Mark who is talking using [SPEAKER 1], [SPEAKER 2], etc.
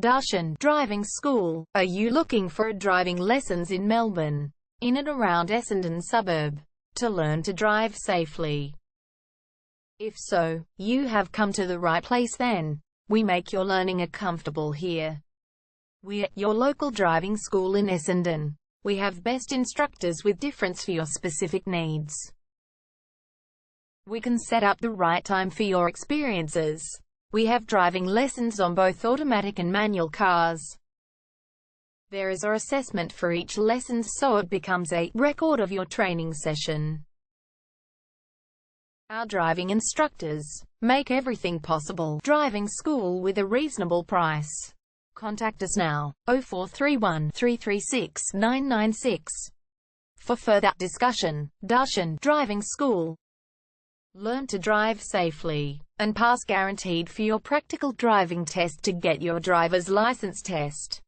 [SPEAKER 1] Darshan Driving School. Are you looking for driving lessons in Melbourne, in and around Essendon suburb, to learn to drive safely? If so, you have come to the right place then. We make your learning comfortable here. We're your local driving school in Essendon. We have best instructors with difference for your specific needs. We can set up the right time for your experiences. We have driving lessons on both automatic and manual cars. There is an assessment for each lesson, so it becomes a record of your training session. Our driving instructors make everything possible. Driving school with a reasonable price. Contact us now, 0431 336 996. For further discussion. Darshan Driving School. Learn to drive safely and pass guaranteed for your practical driving test to get your driver's license test.